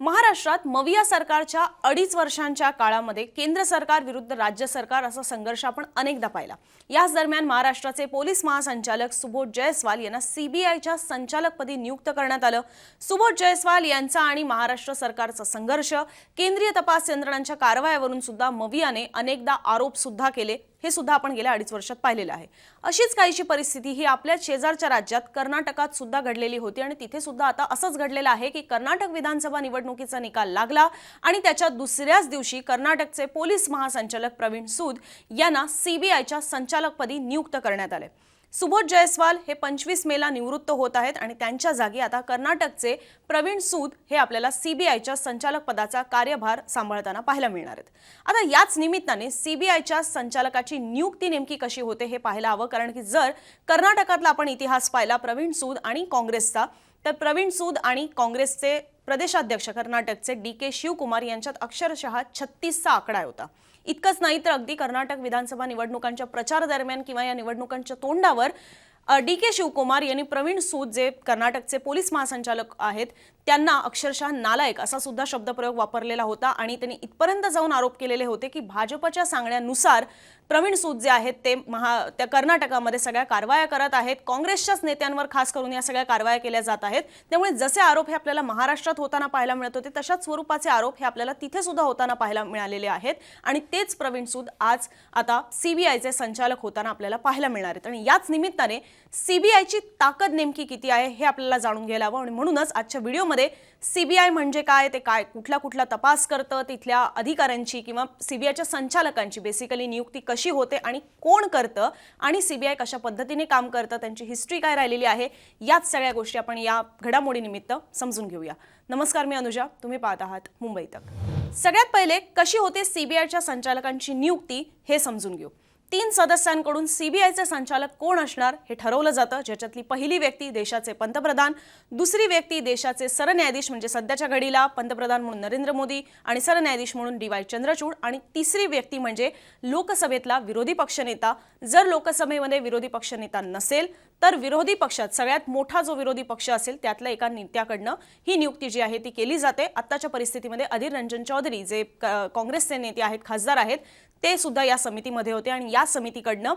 महाराष्ट्रात मविया सरकारच्या 2.5 वर्षांच्या काळामध्ये केंद्र सरकार विरुद्ध राज्य सरकार असा संघर्ष आपण अनेकदा पाहिला। याच दरम्यान महाराष्ट्राचे पोलीस महासंचालक सुबोध जयस्वाल यांना सीबीआयच्या संचालकपदी नियुक्त करण्यात आलं। सुबोध जयस्वाल यांचा आणि महाराष्ट्र सरकारचा संघर्ष, केंद्रीय तपास यंत्रणांच्या कारवायावरून सुद्धा मवियाने अनेकदा आरोप सुद्धा केले, हे सुद्धा आपण गेल्या 2.5 वर्षात पाहिलेलं आहे। अशीच काहीशी परिस्थिती ही आपल्या शेजारच्या राज्यात कर्नाटकात सुद्धा घडलेली होती आणि तिथे सुद्धा आता असंच घडलेलं आहे की कर्नाटक विधानसभा निवडणुकीचा निकाल लागला आणि त्याच्या दुसऱ्याच दिवशी कर्नाटकचे पोलीस महासंचालक प्रवीण सूद यांना सीबीआयच्या संचालकपदी नियुक्त करण्यात आले। सुबोध जयस्वाल हे 25 मेला निवृत्त होत आहेत आणि त्यांच्या जागी आता कर्नाटकचे प्रवीण सूद हे आपल्याला सीबीआयच्या संचालक पदाचा कार्यभार सांभाळताना पाहायला मिळणार आहेत। आता याच निमित्ताने सीबीआयच्या संचालकाची नियुक्ती नेमकी कशी होते हे पाहायला हवं, कारण की जर कर्नाटकातला आपण इतिहास पाहिला प्रवीण सूद आणि काँग्रेसचा, तर प्रवीण सूद आणि काँग्रेसचे प्रदेशाध्यक्ष कर्नाटकचे डी.के. शिवकुमार यांच्यात अक्षरशः 36चा आकडा होता। इतकंच नाही तर अगदी कर्नाटक विधानसभा निवडणुकांच्या प्रचार दरम्यान किंवा या निवडणुकांच्या तोंडावर डी.के. शिवकुमार यांनी प्रवीण सूद जे कर्नाटकचे पोलीस महासंचालक आहेत त्यांना अक्षरशः नालायक असा सुद्धा शब्दप्रयोग वापरलेला होता आणि त्यांनी इथपर्यंत जाऊन आरोप केलेले होते की भाजपच्या सांगण्यानुसार प्रवीण सूद जे आहेत ते त्या कर्नाटकामध्ये सगळ्या कारवाया करत आहेत, काँग्रेसच्याच नेत्यांवर खास करून या सगळ्या कारवाया केल्या जात आहेत। त्यामुळे जसे आरोप हे आपल्याला महाराष्ट्रात होताना पाहायला मिळत होते तशाच स्वरूपाचे आरोप हे आपल्याला तिथे सुद्धा होताना पाहायला मिळालेले आहेत आणि तेच प्रवीण सूद आज आता सीबीआयचे संचालक होताना आपल्याला पाहायला मिळणार आहेत। आणि याच निमित्ताने सीबीआयची ताकद नेमकी किती आहे हे आपल्याला जाणून घ्यायला हवं आणि म्हणूनच आजच्या व्हिडिओमध्ये सीबीआय म्हणजे काय, ते काय कुठला तपास करतं, तिथल्या अधिकाऱ्यांची किंवा सीबीआयच्या संचालकांची बेसिकली नियुक्ती कशी होते आणि कोण करतं आणि सीबीआय कशा पद्धतीने काम करतं, त्यांची हिस्ट्री काय राहिलेली आहे, याच सगळ्या गोष्टी आपण या घडामोडीनिमित्त समजून घेऊया। नमस्कार, मी अनुजा, तुम्ही पाहत आहात मुंबई तक। सगळ्यात पहिले कशी होते सीबीआयच्या संचालकांची नियुक्ती हे समजून घेऊ। 3 सदस्यांकडून सीबीआयचे संचालक कोण असणार हे ठरवलं जातं, ज्याच्यातली पहिली व्यक्ती देशाचे पंतप्रधान, दुसरी व्यक्ती देशाचे सरन्यायाधीश म्हणजे सध्याच्या घडीला पंतप्रधान म्हणून नरेंद्र मोदी आणि सरन्यायाधीश म्हणून डी.वाय. चंद्रचूड, आणि तिसरी व्यक्ती म्हणजे लोकसभेतला विरोधी पक्षनेता। जर लोकसभेमध्ये विरोधी पक्षनेता नसेल तर विरोधी पक्षात सगळ्यात मोठा जो विरोधी पक्ष असेल त्यातल्या एका नेत्याकडनं ही नियुक्ती जी आहे ती केली जाते। आत्ताच्या परिस्थितीमध्ये अधीर रंजन चौधरी जे काँग्रेसचे नेते आहेत, खासदार आहेत, ते सुद्धा या समितीमध्ये होते आणि या समितीकडनं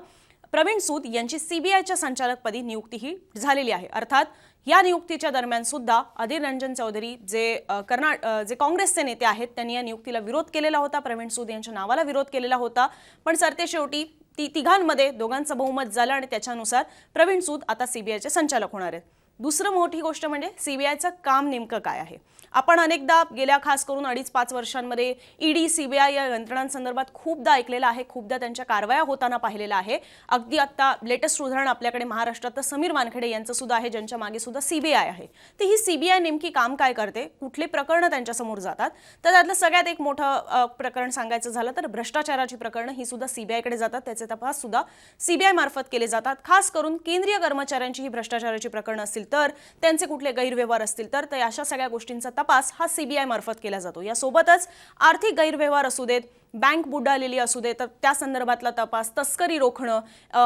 प्रवीण सूद यांची सीबीआयच्या संचालकपदी नियुक्ती ही झालेली आहे। अर्थात या नियुक्तीच्या दरम्यान सुद्धा अधीर रंजन चौधरी जे काँग्रेसचे नेते आहेत त्यांनी या नियुक्तीला विरोध केलेला होता, प्रवीण सूद यांच्या नावाला विरोध केलेला होता, पण सरतेशेवटी तिघांमध्ये दोघांचं बहुमत झालं आणि त्याच्यानुसार प्रवीण सूद आता सीबीआयचे संचालक होणार आहेत। दुसरं मोठी गोष्ट म्हणजे सीबीआयचं काम नेमकं काय आहे। आपण अनेकदा गेल्या खास करून 2.5-5 वर्षांमध्ये ईडी, सीबीआय या यंत्रणांसंदर्भात खूपदा ऐकलेलं आहे, खूपदा त्यांच्या कारवाया होताना पाहिलेलं आहे। अगदी आता लेटेस्ट उदाहरण आपल्याकडे महाराष्ट्रात समीर वानखेडे यांचं सुद्धा आहे, ज्यांच्या मागे सुद्धा सीबीआय आहे। तर ही सीबीआय नेमकी काम काय करते, कुठले प्रकरणं त्यांच्यासमोर जातात, तर त्यातलं सगळ्यात एक मोठं प्रकरण सांगायचं झालं तर भ्रष्टाचाराची प्रकरणं ही सुद्धा सीबीआयकडे जातात, त्याचे तपास सुद्धा सीबीआय मार्फत केले जातात। खास करून केंद्रीय कर्मचाऱ्यांची ही भ्रष्टाचाराची प्रकरणं असतील तर त्यांचे कुठले गैरव्यवहार असतील तर अशा सगळ्या गोष्टींचा तपास हा सीबीआय मार्फत केला जातो। यासोबतच आर्थिक गैरव्यवहार असू देत, बँक बुडालेली असू दे तर त्या संदर्भातला तपास, तस्करी रोखणं,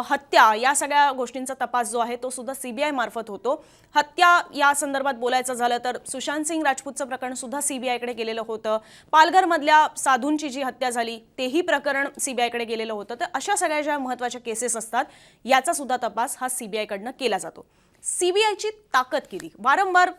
हत्या, या सगळ्या गोष्टींचा तपास जो आहे तो सुद्धा सीबीआय मार्फत होतो। हत्या या संदर्भात बोलायचं झालं तर सुशांत सिंग राजपूतचं प्रकरण सुद्धा सीबीआयकडे गेलेलं होतं, पालघरमधल्या साधूंची जी हत्या झाली तेही प्रकरण सीबीआयकडे गेलेलं होतं। तर अशा सगळ्या ज्या महत्त्वाच्या केसेस असतात याचा सुद्धा तपास हा सीबीआयकडनं केला जातो। सीबीआयची ताकद किती, वारंवार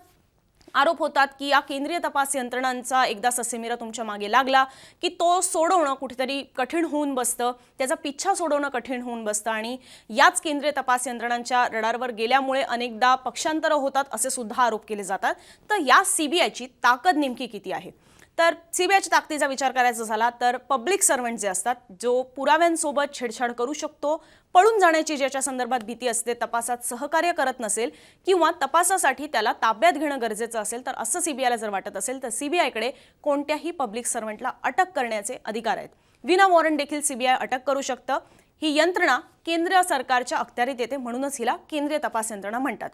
आरोप होतात की या केंद्रीय तपास यंत्रणांचा एकदा ससेमिरा तुमच्या मागे लागला की तो सोडवणं कुठेतरी कठीण होऊन बसतं, त्याचा पिच्छा सोडवणं कठीण होऊन बसतं आणि याच केंद्रीय तपास यंत्रणांच्या रडारवर गेल्यामुळे अनेकदा पक्षांतर होतात असे सुद्धा आरोप केले जातात। तर या सीबीआयची ताकद नेमकी किती आहे, तर सीबीआयच्या ताकदीचा विचार करायचा झाला तर पब्लिक सर्व्हंट जे असतात, जो पुराव्यांसोबत छेडछाड करू शकतो, पळून जाण्याची ज्याच्या संदर्भात भीती असते, तपासात सहकार्य करत नसेल किंवा तपासासाठी त्याला ताब्यात घेणं गरजेचं असेल, तर असं सीबीआयला जर वाटत असेल तर सीबीआयकडे कोणत्याही पब्लिक सर्व्हंटला अटक करण्याचे अधिकार आहेत। विना वॉरंट देखील सीबीआय अटक करू शकतं। ही यंत्रणा केंद्र सरकारच्या अखत्यारीत येते, म्हणूनच हिला केंद्रीय तपास यंत्रणा म्हणतात।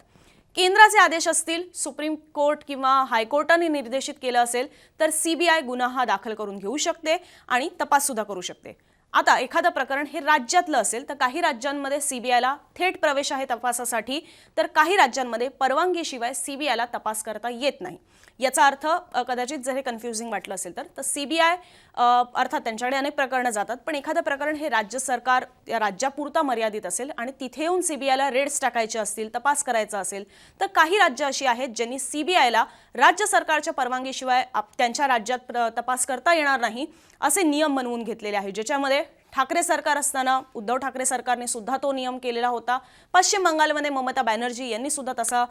केंद्राचे आदेश असतील, सुप्रीम कोर्ट किंवा हायकोर्टाने निर्देशित केलं असेल तर सीबीआय गुन्हा दाखल करून घेऊ शकते आणि तपास सुद्धा करू शकते। आता एखादं प्रकरण हे राज्यातलं असेल तर काही राज्यांमध्ये सीबीआयला थेट प्रवेश आहे तपासासाठी, तर काही राज्यांमध्ये परवानगीशिवाय सीबीआयला तपास करता येत नाही। याचा अर्थ कदाचित जर हे कन्फ्युजिंग वाटलं असेल तर सीबीआय अर्थात त्यांच्याकडे अनेक प्रकरणं जातात, पण एखादं प्रकरण हे राज्य सरकार या राज्यापुरता मर्यादित असेल आणि तिथे येऊन सीबीआयला रेड्स टाकायचे असतील, तपास करायचा असेल, तर काही राज्य अशी आहेत ज्यांनी सीबीआयला राज्य सरकारच्या परवानगीशिवाय त्यांच्या राज्यात तपास करता येणार नाही असे नियम बनवून घेतलेले आहेत, ज्याच्यामध्ये ठाकरे सरकार असताना उद्धव ठाकरे सरकारने सुद्धा तो नियम केलेला होता। पश्चिम बंगालमध्ये ममता बॅनर्जी यांनी सुद्धा तसा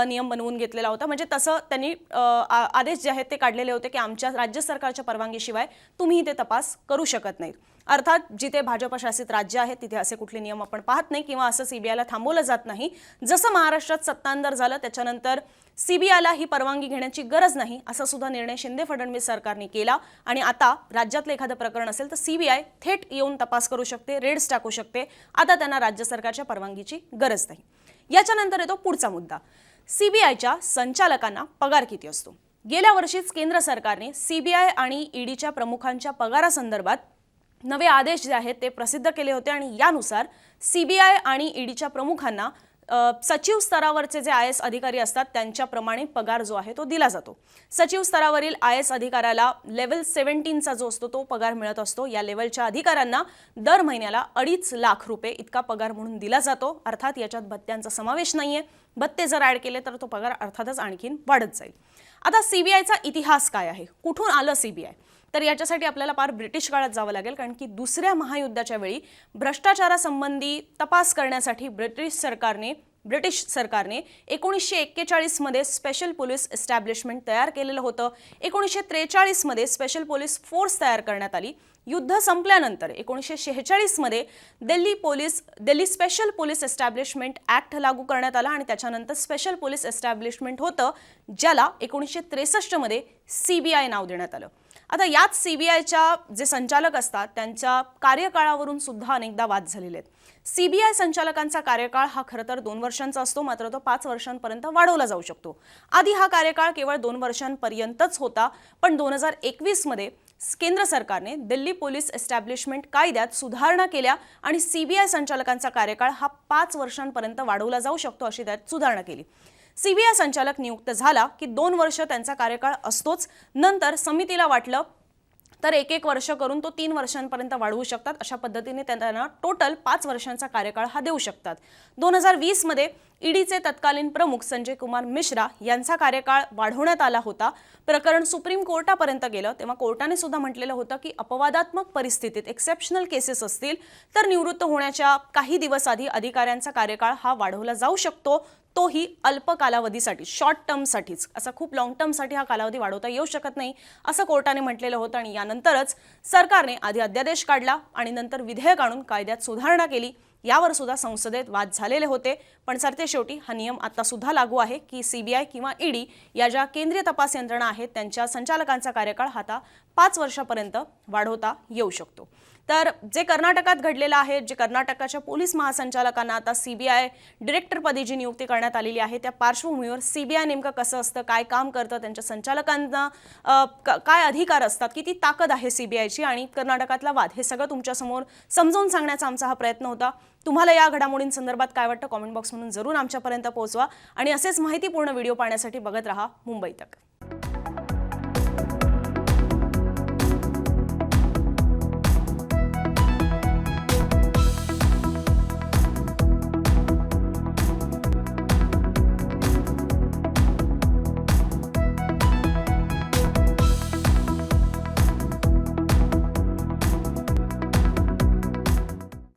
नियम बनवून घेतलेला होता। म्हणजे तसं त्यांनी आदेश जे आहेत ते काढलेले होते की आमच्या राज्य सरकारच्या परवानगीशिवाय तुम्ही ते तपास करू शकत नाहीत। अर्थात जिथे भाजप शासित राज्य आहे तिथे असे कुठले नियम आपण पाहत नाही किंवा असं सीबीआयला थांबवलं जात नाही। जसं महाराष्ट्रात सत्तांतर झालं त्याच्यानंतर सीबीआयला ही परवानगी घेण्याची गरज नाही असा सुद्धा निर्णय शिंदे फडणवीस सरकारने केला आणि आता राज्यातलं एखादं प्रकरण असेल तर सीबीआय थेट येऊन तपास करू शकते, रेड्स टाकू शकते। आता त्यांना राज्य सरकारच्या परवानगीची गरज नाही। याच्यानंतर येतो पुढचा मुद्दा, सीबीआयच्या संचालकांना पगार किती असतो। गेल्या वर्षीच केंद्र सरकारने सीबीआय आणि ईडीच्या प्रमुखांच्या पगारासंदर्भात नवे आदेश जे आहेत ते प्रसिद्ध केले होते आणि यानुसार सीबीआय आणि ईडीच्या प्रमुखांना सचिव स्तरावरचे जे आयएस अधिकारी असतात त्यांच्याप्रमाणे पगार जो आहे तो दिला जातो। सचिव स्तरावरील आयएस अधिकाऱ्याला लेव्हल 17 चा जो असतो तो पगार मिळत असतो। या लेव्हलच्या अधिकाऱ्यांना दर महिन्याला 2.5 लाख रुपये इतका पगार म्हणून दिला जातो। अर्थात याच्यात भत्त्यांचा समावेश नाहीये, भत्ते जर ऍड केले तर तो पगार अर्थातच आणखीन वाढत जाईल। आता सीबीआयचा इतिहास काय आहे, कुठून आलं सीबीआय, तर याच्यासाठी आपल्याला फार ब्रिटिश काळात जावं लागेल, कारण की दुसऱ्या महायुद्धाच्या वेळी भ्रष्टाचारासंबंधी तपास करण्यासाठी ब्रिटिश सरकारने 1941 मध्ये स्पेशल पोलीस एस्टॅब्लिशमेंट तयार केलेलं होतं। 1943 मध्ये स्पेशल पोलीस फोर्स तयार करण्यात आली। युद्ध संपल्यानंतर 1946 मध्ये Delhi special police establishment act लागू करण्यात आला आणि त्याच्यानंतर स्पेशल पोलीस एस्टॅब्लिशमेंट होतं, ज्याला 1963 मध्ये सीबीआय नाव देण्यात आलं। आता यात सीबीआयच्या जे संचालक असतात त्यांच्या कार्यकाळावरून सुद्धा अनेकदा वाद झालेले आहेत। सीबीआय संचालकांचा कार्यकाळ हा खरं तर 2 वर्षांचा असतो, मात्र तो 5 वर्षांपर्यंत वाढवला जाऊ शकतो। आधी हा कार्यकाळ केवळ 2 वर्षांपर्यंतच होता, पण 2021 मध्ये केंद्र सरकारने दिल्ली पोलीस एस्टॅब्लिशमेंट कायद्यात सुधारणा केल्या आणि सीबीआय संचालकांचा कार्यकाळ हा 5 वर्षांपर्यंत वाढवला जाऊ शकतो अशी त्यात सुधारणा केली। सीबीआय संचालक नियुक्त झाला की 2 वर्ष त्यांचा कार्यकाळ असतोच, नंतर समितीला वाटलं तर 1 वर्ष करून तो 3 वर्षांपर्यंत वाढवू शकतात। अशा पद्धतीने त्यांना टोटल 5 वर्षांचा कार्यकाळ हा देऊ शकतात। 2020 मध्ये ईडीचे तत्कालीन प्रमुख संजय कुमार मिश्रा यांचा कार्यकाळ वाढवण्यात आला होता। प्रकरण सुप्रीम कोर्टापर्यंत गेलं तेव्हा कोर्टाने सुद्धा म्हटलेलं होतं की अपवादात्मक परिस्थितीत एक्सेप्शनल केसेस असतील तर निवृत्त होण्याच्या काही दिवस आधी अधिकाऱ्यांचा कार्यकाळ हा वाढवला जाऊ शकतो, तोही अल्प कालावधीसाठी, शॉर्ट टर्मसाठीच। असा खूप लॉंग टर्मसाठी हा कालावधी वाढवता येऊ शकत नाही असं कोर्टाने म्हटलेलं होतं आणि यानंतरच सरकारने आधी अध्यादेश काढला आणि नंतर विधेयक आणून कायद्यात सुधारणा केली। यावर सुद्धा संसदेत वाद झालेले होते, पण सरतेशेवटी हा नियम आता सुद्धा लागू आहे की सीबीआय किंवा ईडी या ज्या केंद्रीय तपास यंत्रणा आहेत त्यांच्या संचालकांचा कार्यकाळ आता 5 वर्षापर्यंत वाढवता येऊ शकतो। तर जे कर्नाटकात घडलेलं आहे, जे कर्नाटकाच्या पोलीस महासंचालकांना आता सीबीआय डायरेक्टरपदी जी नियुक्ती करण्यात आलेली आहे, त्या पार्श्वभूमीवर सीबीआय नेमकं कसं असतं, काय काम करतं, त्यांच्या संचालकांना काय अधिकार असतात, किती ताकद आहे सीबीआयची आणि कर्नाटकातला वाद, हे सगळं तुमच्यासमोर समजावून सांगण्याचा आमचा हा प्रयत्न होता। तुम्हाला या घडामोडींसंदर्भात काय वाटतं कमेंट बॉक्समधून जरूर आमच्यापर्यंत पोहोचवा आणि असेच माहितीपूर्ण व्हिडिओ पाहण्यासाठी बघत रहा मुंबई तक।